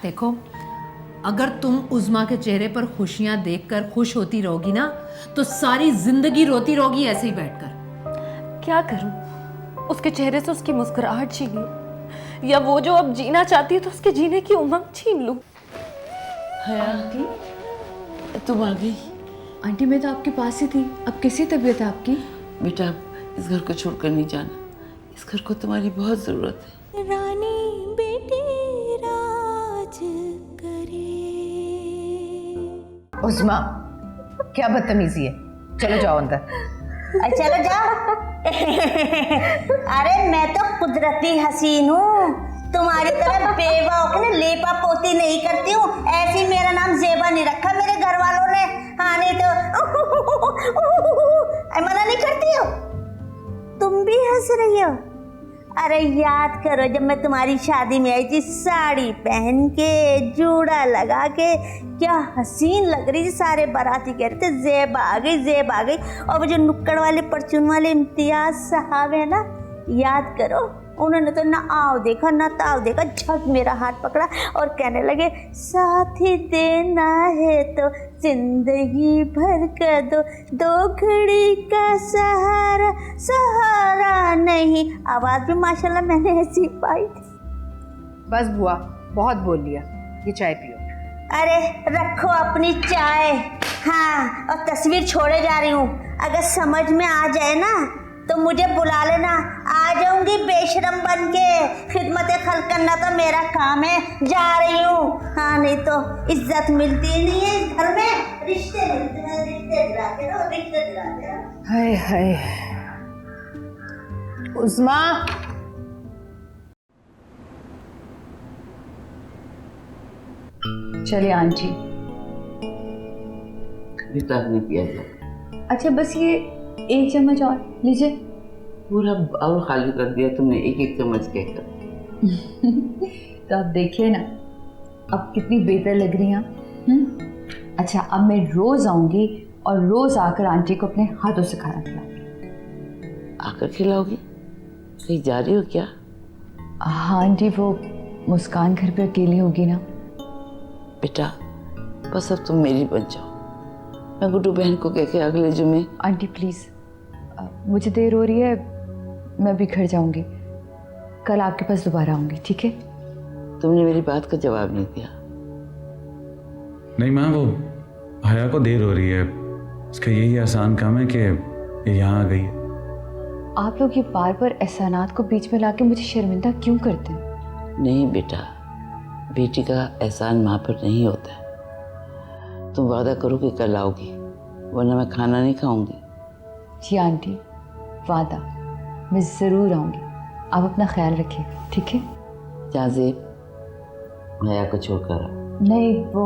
देखो, अगर तुम उज़्मा के चेहरे पर खुशियां देखकर खुश होती रहोगी ना, तो सारी जिंदगी रोती रहोगी ऐसे ही बैठकर। क्या करूं? उसके चेहरे से उसकी मुस्कुराहट छीन लूं, या वो जो अब जीना चाहती है तो उसके जीने की उमंग छीन लूं? है आंटी, तुम आ गई। आंटी मैं तो आपके पास ही थी। अब कैसी तबीयत है आपकी? बेटा, इस घर को छोड़कर नहीं जाना। इस घर को तुम्हारी बहुत जरूरत है। रानी बेटी राज करे। उस्मा, क्या बदतमीजी है। चलो जाओ अंदर। चलो जाओ। अरे मैं तो कुदरती हसीन हूँ, तुम्हारी तरह बेवकूफ ने लेपा पोती नहीं करती हूँ। ऐसी मेरा नाम जेबा नहीं रखा मेरे घर वालों ने। हाँ नहीं तो मना नहीं करती हो। तुम भी हंस रही हो। अरे याद करो जब मैं तुम्हारी शादी में आई थी, साड़ी पहन के जूड़ा लगा के, क्या हसीन लग रही थी। सारे बाराती कह रहे थे जेब आ गई, जेब आ गई। और वो जो नुक्कड़ वाले परचून वाले इम्तियाज साहब है ना, याद करो, उन्होंने तो ना आओ देखा ना ताव देखा, झट मेरा हाथ पकड़ा और कहने लगे साथ ही देना है तो जिंदगी भर का दो, दो घड़ी का सहारा, सहारा नहीं। आवाज़ भी माशाल्लाह मैंने ऐसी पाई थी। बस बुआ, बहुत बोल लिया, ये चाय पियो। अरे रखो अपनी चाय। हाँ, और तस्वीर छोड़े जा रही हूँ। अगर समझ में आ जाए ना तो मुझे बुला लेना, आ जाऊंगी बेशरम बन के। खिदमत खल्क करना तो मेरा काम है, जा रही हूँ। हाँ नहीं तो इज्जत मिलती नहीं है इस घर में। रिश्ते मिलते हैं, रिश्ते दिलाते रहो, रिश्ते दिलाते रहो। हाय हाय। उस्मा, चलिए आंटी। बेटा ने पिया था। अच्छा बस ये 1 चम्मच और लीजिए। पूरा बाउल खाली कर दिया तुमने, एक एक चम्मच कहकर। तो आप देखिए ना अब कितनी बेहतर लग रही हैं। अच्छा अब मैं रोज आऊंगी और रोज आकर आंटी को अपने हाथों से खाना खिलाऊंगी। आकर खिलाओगी? कहीं जा रही हो क्या? हाँ आंटी, वो मुस्कान घर पे अकेली होगी ना। बेटा बस अब तुम मेरी बन जाओ। मैं गुड्डू बहन को कह के अगले जुमे। आंटी प्लीज़, मुझे देर हो रही है, मैं भी घर जाऊंगी। कल आपके पास दोबारा आऊंगी, ठीक है? तुमने मेरी बात का जवाब नहीं दिया। नहीं माँ, वो हया को देर हो रही है, इसका यही आसान काम है कि ये यहाँ आ गई है। आप लोग ये बार बार एहसानात को बीच में लाके मुझे शर्मिंदा क्यों करते हैं? नहीं बेटा, बेटी का एहसान माँ पर नहीं होता है। तुम वादा करो कि कल आओगी, वरना मैं खाना नहीं खाऊंगी। जी आंटी, वादा, मैं ज़रूर आऊँगी। आप अपना ख्याल रखिएगा, ठीक है? जाज़ेब, हया को छोड़कर आओ। नहीं, वो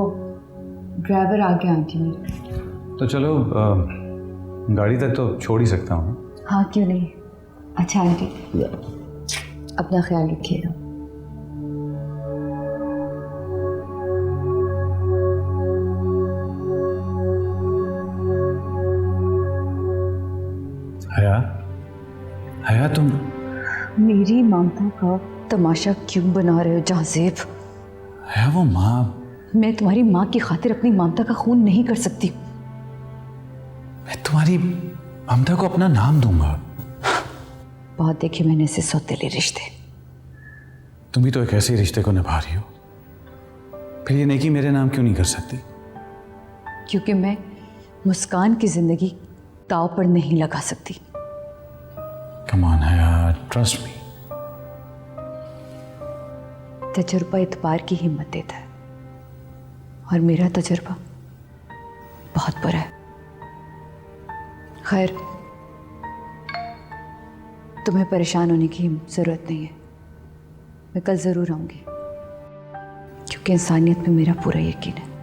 ड्राइवर आ गया आंटी मेरे। तो चलो, गाड़ी तक तो छोड़ ही सकता हूँ। हाँ क्यों नहीं। अच्छा आंटी, अपना ख्याल रखिएगा। हया, हया तुम मेरी ममता का तमाशा क्यों बना रहे हो जाज़ेब? हया, वो माँ। मैं तुम्हारी माँ की खातिर अपनी ममता का खून नहीं कर सकती। मैं तुम्हारी ममता को अपना नाम दूंगा। बहुत देखे मैंने ऐसे सौतेले रिश्ते। तुम भी तो एक ऐसे रिश्ते को निभा रही हो, फिर ये नेकी मेरे नाम क्यों नहीं कर सकती? क्योंकि मैं मुस्कान की जिंदगी दाव पर नहीं लगा सकती। कम ऑन हया, ट्रस्ट मी। तजुर्बा इतबार की हिम्मत देता है और मेरा तजुर्बा बहुत बुरा है। खैर, तुम्हें परेशान होने की ज़रूरत नहीं है। मैं कल ज़रूर आऊँगी, क्योंकि इंसानियत में मेरा पूरा यकीन है।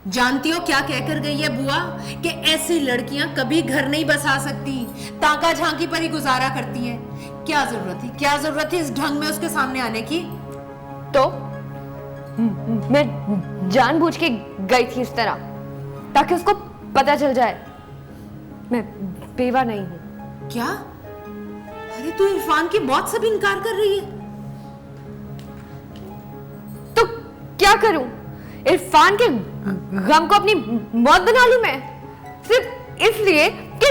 जानती हो क्या कहकर गई है बुआ कि ऐसी लड़कियां कभी घर नहीं बसा सकती, ताका झांकी पर ही गुजारा करती हैं। क्या जरूरत थी इस ढंग में उसके सामने आने की? तो मैं जानबूझ के गई थी इस तरह ताकि उसको पता चल जाए मैं बेवा नहीं हूं। क्या? अरे तू इरफान की मौत से भी इनकार कर रही है? तो क्या करूं? इरफान के गम को अपनी मौत बना लूं मैं, सिर्फ इसलिए कि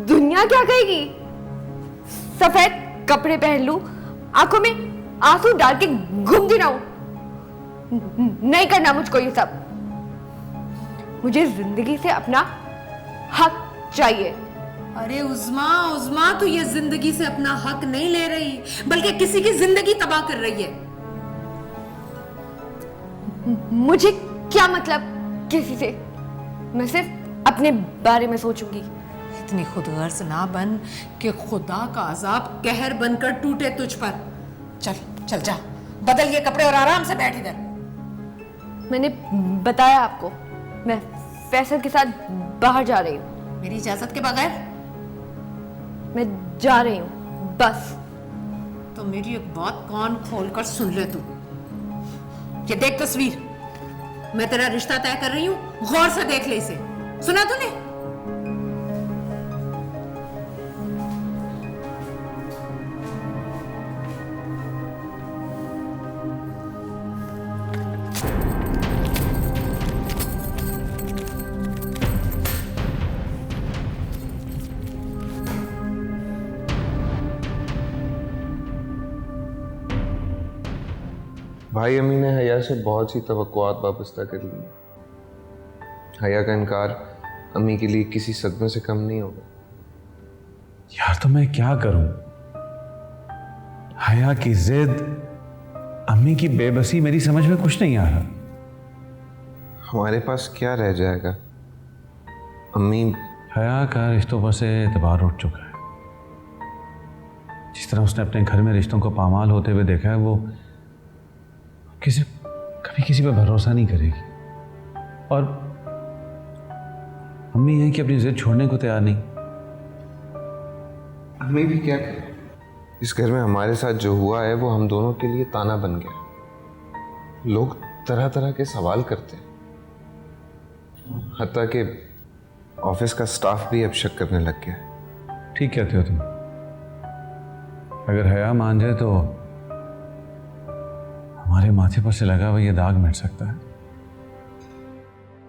दुनिया क्या कहेगी? सफेद कपड़े पहन लूं, आंखों में आंसू डाल के घूमती रहूं? नहीं करना मुझको ये सब। मुझे जिंदगी से अपना हक चाहिए। अरे उज़्मा तू ये जिंदगी से अपना हक नहीं ले रही, बल्कि किसी की जिंदगी तबाह कर रही है। मुझे क्या मतलब किसी से? मैं सिर्फ अपने बारे में सोचूंगी। इतनी खुदगर्ज ना बन कि खुदा का अजाब कहर बनकर टूटे तुझ पर। चल जा, बदल ये कपड़े और आराम से बैठ इधर। मैंने बताया आपको, मैं फैसल के साथ बाहर जा रही हूँ। मेरी इजाजत के बगैर? मैं जा रही हूँ बस। तो मेरी एक बात कान खोलकर सुन ले तू। ये देख तस्वीर, मैं तेरा रिश्ता तय कर रही हूँ, गौर से देख ले इसे। सुना तूने? भाई अम्मी ने हया से बहुत सी तवक्कुआत वाबस्ता कर ली। हया का इनकार अम्मी के लिए किसी सदमे से कम नहीं होगा। यार तो मैं क्या करूं? हया की जिद, अम्मी की बेबसी, मेरी समझ में कुछ नहीं आ रहा। हमारे पास क्या रह जाएगा? अम्मी, हया का रिश्तों पर से एतबार उठ चुका है। जिस तरह उसने अपने घर में रिश्तों को पामाल होते हुए देखा है, वो कभी किसी पर भरोसा नहीं करेगी। और अम्मी है कि अपनी जिद छोड़ने को तैयार नहीं। अम्मी भी क्या करें? इस घर में हमारे साथ जो हुआ है वो हम दोनों के लिए ताना बन गया। लोग तरह तरह के सवाल करते हैं, हत्ता कि ऑफिस का स्टाफ भी अब शक करने लग गया। ठीक कहते हो तुम। अगर हया मान जाए तो हमारे माथे पर से लगा हुआ ये दाग मिट सकता है।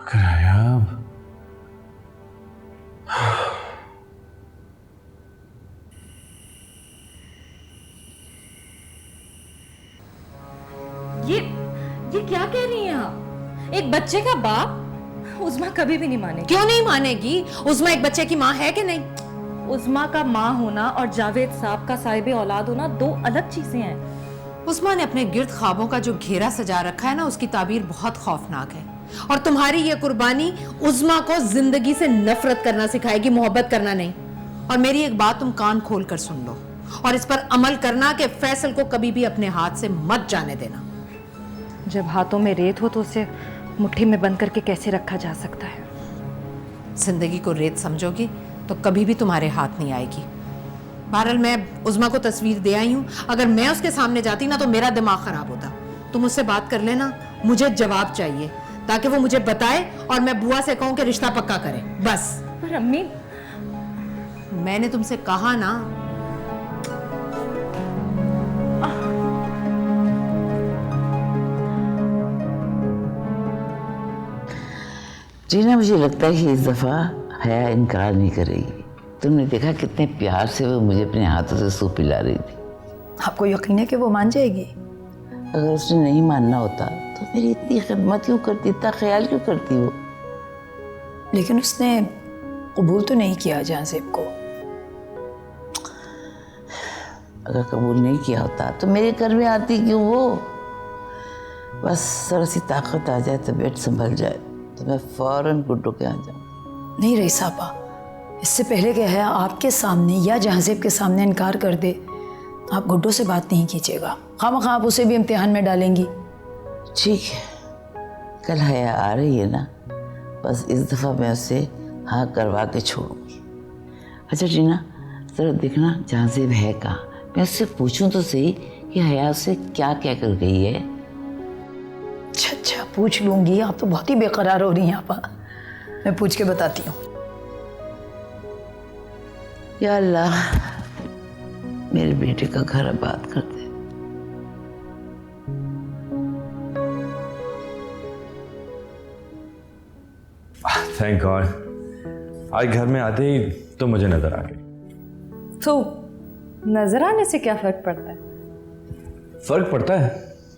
अगर हया ये क्या कह रही हैं आप? एक बच्चे का बाप उज़्मा कभी भी नहीं मानेगी। क्यों नहीं मानेगी? उज़्मा एक बच्चे की माँ है कि नहीं? उज़्मा का माँ होना और जावेद साहब का साहिब औलाद होना दो अलग चीजें हैं। उस्मा ने अपने गिर्द ख्वाबों का जो घेरा सजा रखा है ना, उसकी ताबीर बहुत खौफनाक है। और तुम्हारी ये कुर्बानी उज़्मा को जिंदगी से नफरत करना सिखाएगी, मोहब्बत करना नहीं। और मेरी एक बात तुम कान खोल कर सुन लो और इस पर अमल करना कि फैसल को कभी भी अपने हाथ से मत जाने देना। जब हाथों में रेत हो तो उसे मुट्ठी में बंद करके कैसे रखा जा सकता है? जिंदगी को रेत समझोगी तो कभी भी तुम्हारे हाथ नहीं आएगी। बहरहाल मैं उज़्मा को तस्वीर दे आई हूँ। अगर मैं उसके सामने जाती ना तो मेरा दिमाग खराब होता। तुम उससे बात कर लेना, मुझे जवाब चाहिए ताकि वो मुझे बताए और मैं बुआ से कहूँ कि रिश्ता पक्का करे, बस। पर अम्मी, मैंने तुमसे कहा ना। जीना, मुझे लगता है कि इस दफ़ा हया इनकार नहीं करेगी। तुमने देखा कितने प्यार से वो मुझे अपने हाथों से सूप पिला रही थी। आपको यकीन है कि वो मान जाएगी? अगर उसने नहीं मानना होता तो मेरी इतनी खिदमत क्यों करती, इतना ख्याल क्यों करती वो? लेकिन उसने कबूल तो नहीं किया जाज़ेब को। अगर कबूल नहीं किया होता तो मेरे घर में आती क्यों वो? बस थोड़ी सी ताकत आ जाए, तबीयत संभल जाए तो मैं फौरन गुड्डू के यहाँ जाऊँ। नहीं रही साहबा, इससे पहले कि हया आपके सामने या जाज़ेब के सामने इनकार कर दे, आप गुड्डू से बात नहीं कीजिएगा। खामखा आप उसे भी इम्तिहान में डालेंगी। ठीक है, कल हया आ रही है ना, बस इस दफ़ा मैं उसे हाँ करवा के छोड़ूंगी। अच्छा टीना, जरा देखना जहाँसेब है कहाँ, मैं उससे पूछूं तो सही कि हया उससे क्या क्या कर गई है। अच्छा पूछ लूंगी। आप तो बहुत ही बेकरार हो रही हैं आपा। मैं पूछ के बताती हूँ। या अल्लाह, मेरे बेटे का घर आबाद कर दे। थैंक गॉड, आज घर में आते ही तो मुझे नजर आ गई। तो नजर आने से क्या फर्क पड़ता है? फर्क पड़ता है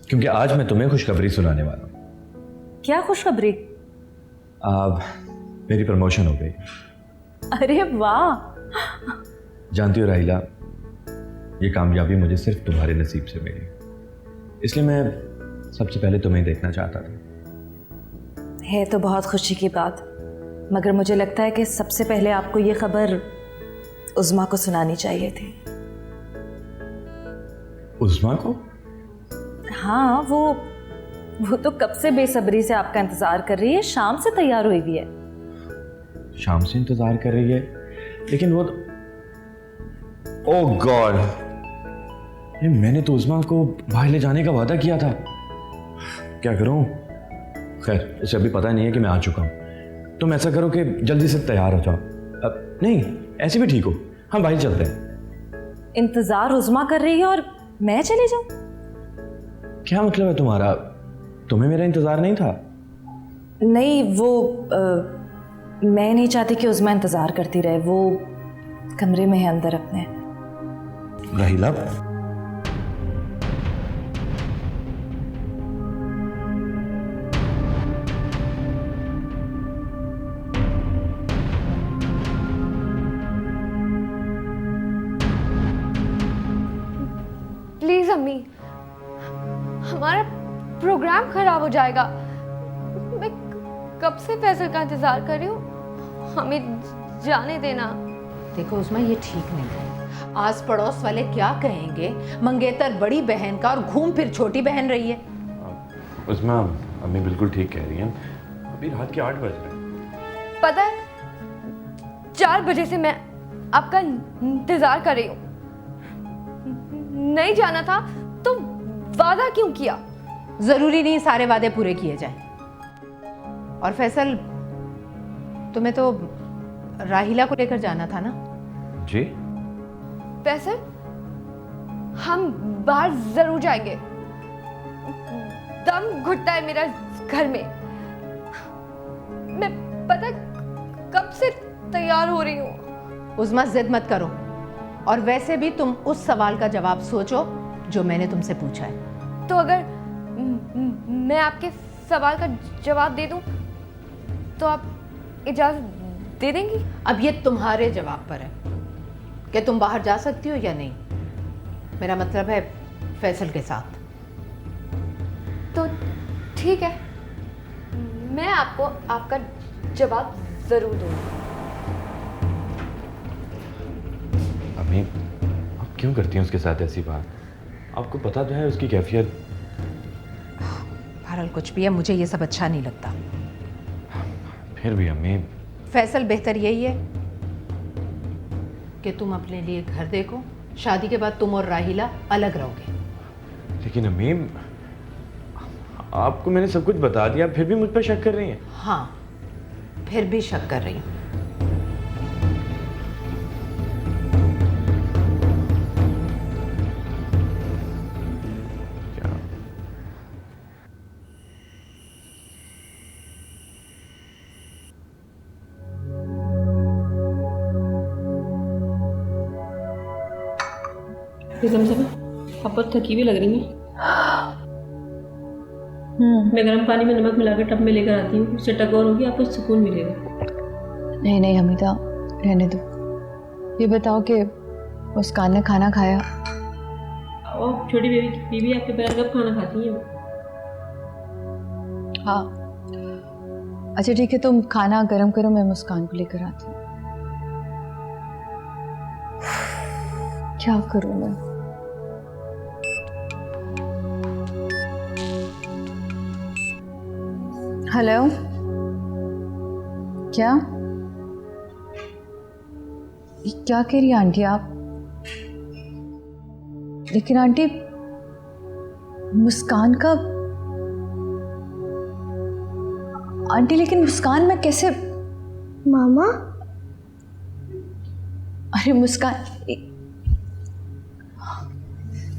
क्योंकि आज मैं तुम्हें खुशखबरी सुनाने वाला हूँ। क्या खुशखबरी? अब मेरी प्रमोशन हो गई। अरे वाह! जानती हो राहिला, ये कामयाबी मुझे सिर्फ तुम्हारे नसीब से मिली, इसलिए मैं सबसे पहले तुम्हें देखना चाहता था। है तो बहुत खुशी की बात, मगर मुझे लगता है कि सबसे पहले आपको ये खबर उज़्मा को सुनानी चाहिए थी। उज़्मा को? हाँ, वो तो कब से बेसब्री से आपका इंतजार कर रही है, शाम से तैयार हुई हुई है। शाम से इंतजार कर रही है, लेकिन वो तो... ओह गॉड, मैंने तो उज़्मा को बाहर ले जाने का वादा किया था। क्या करूं? खैर, उसे अभी पता नहीं है कि मैं आ चुका हूं। तुम ऐसा करो कि जल्दी से तैयार हो जाओ। अब नहीं, ऐसे भी ठीक हो, हम बाहर चलते हैं। इंतजार उज़्मा कर रही है और मैं चली जाऊं? क्या मतलब है तुम्हारा? तुम्हें मेरा इंतजार नहीं था? नहीं, वो मैं नहीं चाहती कि उज़्मा इंतजार करती रहे। वो कमरे में है अंदर अपने। राहिला, प्लीज अम्मी, हमारा प्रोग्राम खराब हो जाएगा। मैं कब से फैसल का इंतजार कर रही हूँ, हमें जाने देना। देखो उस्मा, ये ठीक नहीं है। आस पड़ोस वाले क्या कहेंगे? मंगेतर बड़ी बहन का और घूम फिर छोटी बहन रही है। उज़्मा, अम्मी बिल्कुल ठीक कह रही हैं। अभी रात के 8 बज रहे हैं। पता है, 4 बजे से मैं आपका इंतजार कर रही हूँ। नहीं जाना था तो वादा क्यों किया? जरूरी नहीं सारे वादे पूरे किए जाएं। और फैसल, तुम्हें तो राहिला को लेकर जाना था ना? जी? फैसल, हम बाहर जरूर जाएंगे। दम घुटता है मेरा घर में। मैं पता कब से तैयार हो रही हूँ। उज़्मा, जिद मत करो। और वैसे भी तुम उस सवाल का जवाब सोचो जो मैंने तुमसे पूछा है। तो अगर मैं आपके सवाल का जवाब दे दूं तो आप इजाजत दे देंगी? अब ये तुम्हारे जवाब पर है कि तुम बाहर जा सकती हो या नहीं। मेरा मतलब है फैसल के साथ। तो ठीक है, मैं आपको आपका जवाब जरूर दूंगी। अम्मी, आप क्यों करती हैं उसके साथ ऐसी बात? आपको पता तो है उसकी कैफियत। बहरहाल कुछ भी है, मुझे ये सब अच्छा नहीं लगता। फिर भी अम्मी, फैसल, बेहतर यही है कि तुम अपने लिए घर देखो। शादी के बाद तुम और राहिला अलग रहोगे। लेकिन अम्मी, आपको मैंने सब कुछ बता दिया, फिर भी मुझ पर शक कर रही हैं। हाँ, फिर भी शक कर रही हूँ। आप बहुत थकी हुई लग रही हैं। मैं गर्म पानी में नमक मिलाकर टब में लेकर आती हूँ, उससे टगोर होगी, आपको सुकून मिलेगा। नहीं नहीं हमीदा, रहने दो। ये बताओ कि मुस्कान ने खाना खाया? और छोटी बीवी आपके पैर कब खाना खाती हैं? हाँ, अच्छा ठीक है, तुम खाना गर्म करो, मैं मुस्कान को लेकर आती हूँ। क्या करूँ मैं? हेलो, क्या कह रही हैं आंटी आप? लेकिन आंटी, मुस्कान का, आंटी लेकिन मुस्कान में कैसे? मामा, अरे मुस्कान,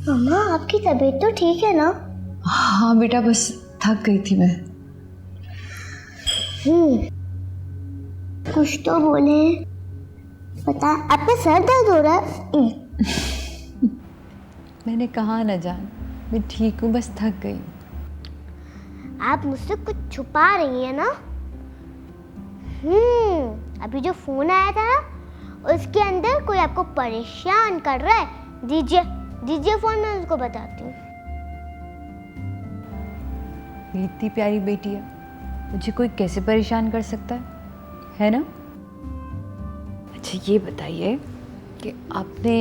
मामा आपकी तबीयत तो ठीक है ना? हाँ बेटा, बस थक गई थी मैं। कुछ तो बोले। पता, आपका सर दर्द हो रहा है? मैंने कहा ना जान, मैं ठीक हूँ, बस थक गई। आप मुझसे कुछ छुपा रही हैं ना? अभी जो फोन आया था ना, उसके अंदर कोई आपको परेशान कर रहा है। दीजिए फोन, मैं उसको बताती हूँ। इतनी प्यारी बेटी है, मुझे कोई कैसे परेशान कर सकता है ना? अच्छा ये बताइए कि आपने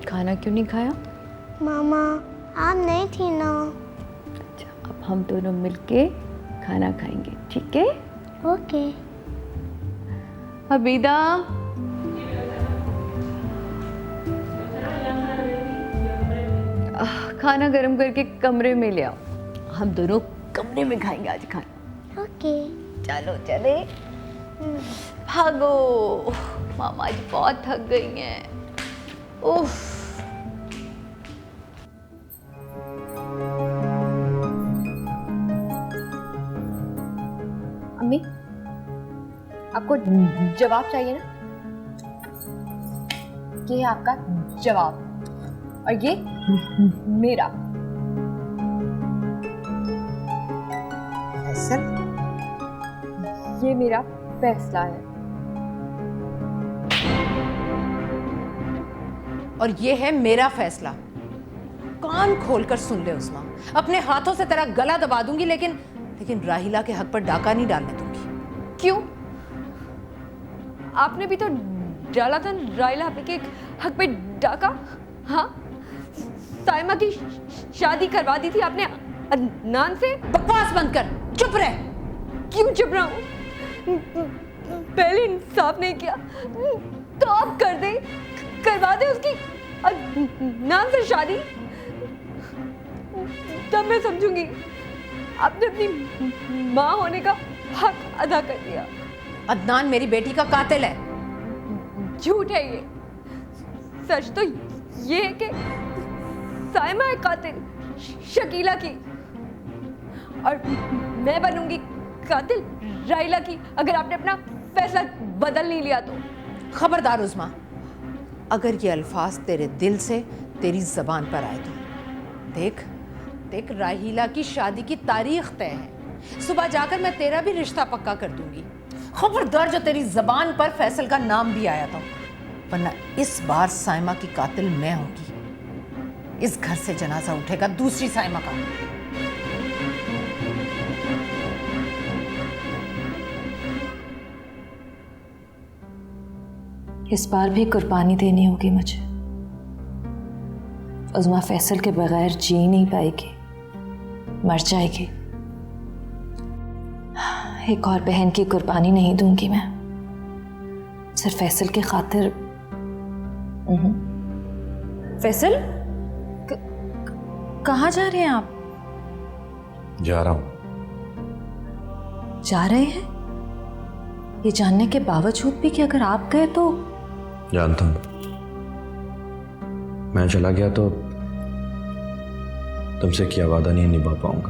खाना क्यों नहीं खाया? मामा, आप नहीं थी ना। अच्छा, अब हम दोनों मिलके खाना खाएंगे, ठीक है? ओके। अबीदा, खाना गरम करके कमरे में ले आओ, हम दोनों कमरे में खाएंगे आज खाना। ओके। चलो चले, भागो, मामा आज बहुत थक गई हैं। उफ। अम्मी, आपको जवाब चाहिए ना? ये है आपका जवाब और ये मेरा। फैसल, ये मेरा फैसला है। और ये है मेरा फैसला। कान खोलकर सुन ले उस्मा, अपने हाथों से तेरा गला दबा दूंगी, लेकिन राहिला के हक पर डाका नहीं डालने दूंगी। क्यों? आपने भी तो डाला था राहिला के हक पे डाका। हाँ, साइमा की शादी करवा दी थी आपने अदनान से। बकवास बंद कर, चुप रह। क्यों चुप रहा हूँ? पहले इंसाफ नहीं किया तो आप कर दे, करवा दे उसकी अदनान से शादी, तब मैं समझूंगी आपने अपनी माँ होने का हक अदा कर दिया। अदनान मेरी बेटी का कातिल है। झूठ है ये। सच तो ये है कि साइमा है कातिल शकीला की, और मैं बनूंगी कातिल राहिला की अगर आपने अपना फैसला बदल नहीं लिया तो। खबरदार उस्मा, अगर ये अल्फाज तेरे दिल से तेरी जबान पर आए तो देख राहिला की शादी की तारीख तय है। सुबह जाकर मैं तेरा भी रिश्ता पक्का कर दूंगी। खबरदार जो तेरी जबान पर फैसल का नाम भी आया था, वरना इस बार साइमा की कातिल मैं होगी। इस घर से जनाजा उठेगा दूसरी साइमा का। इस बार भी कुर्बानी देनी होगी मुझे। उज़्मा फैसल के बगैर जी नहीं पाएगी, मर जाएगी। एक और बहन की कुर्बानी नहीं दूंगी मैं, सिर्फ फैसल की खातिर। फैसल, कहाँ जा रहे हैं आप? जा रहा हूँ। जा रहे हैं ये जानने के बावजूद भी कि अगर आप गए तो? जानता हूँ, मैं चला गया तो तुमसे किया वादा नहीं निभा पाऊंगा।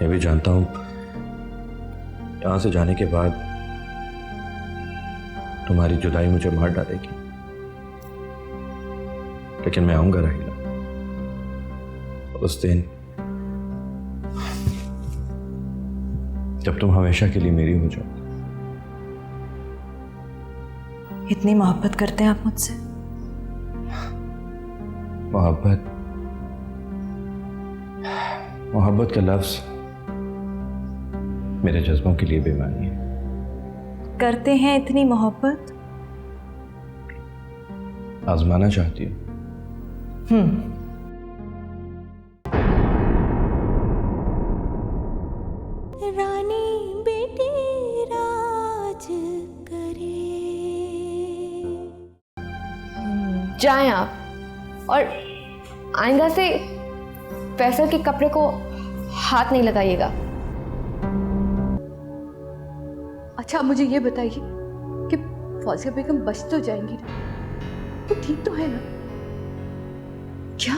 मैं भी जानता हूं यहां से जाने के बाद तुम्हारी जुदाई मुझे मार डालेगी, लेकिन मैं आऊंगा राहिला उस दिन जब तुम हमेशा के लिए मेरी हो जाओ। इतनी मोहब्बत करते हैं आप मुझसे? मोहब्बत का लफ्ज मेरे जज्बों के लिए बेमानी है। करते हैं इतनी मोहब्बत? आजमाना चाहती हूँ। जाएं आप, और आइंदा से फैसल के कपड़े को हाथ नहीं लगाइएगा। अच्छा आप मुझे ये बताइए कि फौजिया बेगम बच तो जाएंगी ना, वो ठीक तो है ना? क्या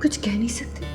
कुछ कह नहीं सकते?